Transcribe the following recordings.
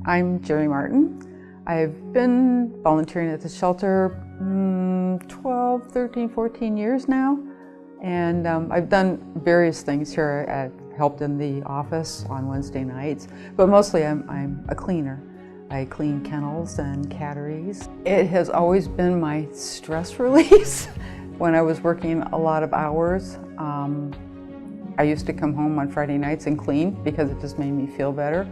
I'm Jerri Martin. I've been volunteering at the shelter 12, 13, 14 years now. And I've done various things here. I've helped in the office on Wednesday nights, but mostly I'm a cleaner. I clean kennels and catteries. It has always been my stress release. When I was working a lot of hours, I used to come home on Friday nights and clean because it just made me feel better.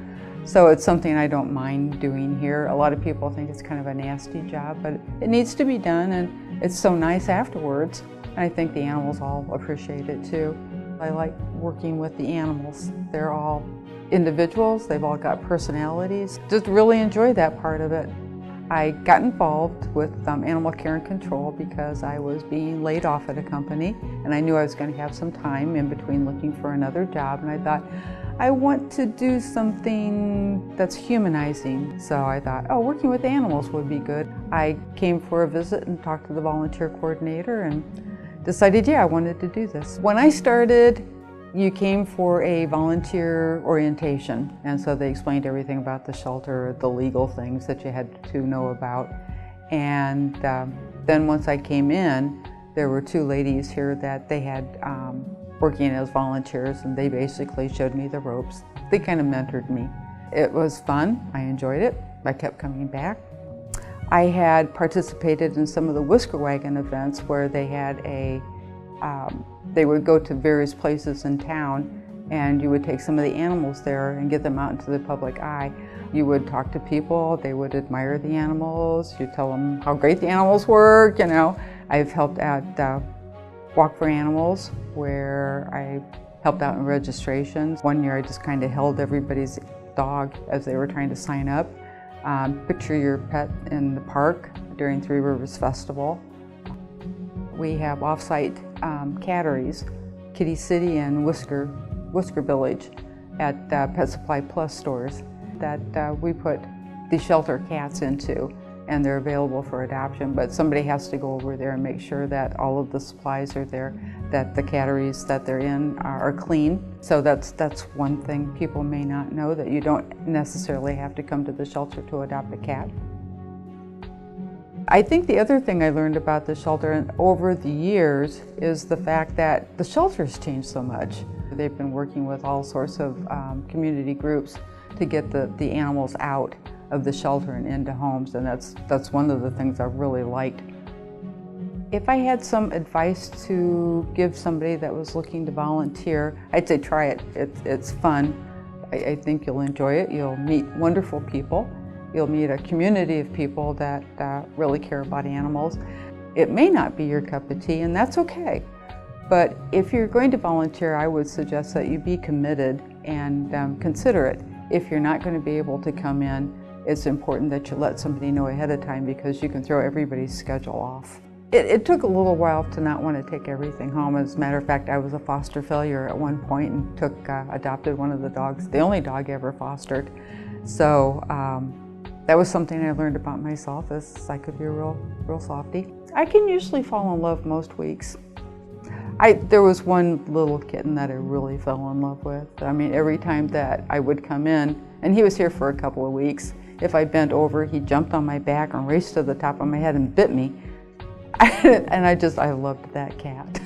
So it's something I don't mind doing here. A lot of people think it's kind of a nasty job, but it needs to be done, and it's so nice afterwards. And I think the animals all appreciate it too. I like working with the animals. They're all individuals, they've all got personalities. Just really enjoy that part of it. I got involved with animal care and control because I was being laid off at a company, and I knew I was going to have some time in between looking for another job, and I thought, I want to do something that's humanizing. So I thought, oh, working with animals would be good. I came for a visit and talked to the volunteer coordinator and decided, yeah, I wanted to do this. When I started, you came for a volunteer orientation, and so they explained everything about the shelter, the legal things that you had to know about. And then once I came in, there were two ladies here that they had working as volunteers, and they basically showed me the ropes. They kind of mentored me. It was fun. I enjoyed it. I kept coming back. I had participated in some of the whisker wagon events where they had they would go to various places in town, and you would take some of the animals there and get them out into the public eye. You would talk to people, they would admire the animals, you tell them how great the animals were, you know. I've helped at Walk for Animals, where I helped out in registrations. One year I just kind of held everybody's dog as they were trying to sign up. Picture your pet in the park during Three Rivers Festival. We have off-site catteries, Kitty City and Whisker Village at Pet Supply Plus stores that we put the shelter cats into, and they're available for adoption, but somebody has to go over there and make sure that all of the supplies are there, that the catteries that they're in are clean. So that's one thing people may not know, that you don't necessarily have to come to the shelter to adopt a cat. I think the other thing I learned about the shelter and over the years is the fact that the shelter's changed so much. They've been working with all sorts of community groups to get the animals out of the shelter and into homes, and that's one of the things I've really liked. If I had some advice to give somebody that was looking to volunteer, I'd say try it. It's fun. I think you'll enjoy it. You'll meet wonderful people. You'll meet a community of people that really care about animals. It may not be your cup of tea, and that's okay. But if you're going to volunteer, I would suggest that you be committed and consider it. If you're not going to be able to come in, it's important that you let somebody know ahead of time, because you can throw everybody's schedule off. It took a little while to not want to take everything home. As a matter of fact, I was a foster failure at one point and adopted one of the dogs, the only dog I ever fostered. So that was something I learned about myself, is I could be a real softie. I can usually fall in love most weeks. There was one little kitten that I really fell in love with. I mean, every time that I would come in, and he was here for a couple of weeks, if I bent over, he jumped on my back and raced to the top of my head and bit me. And I loved that cat.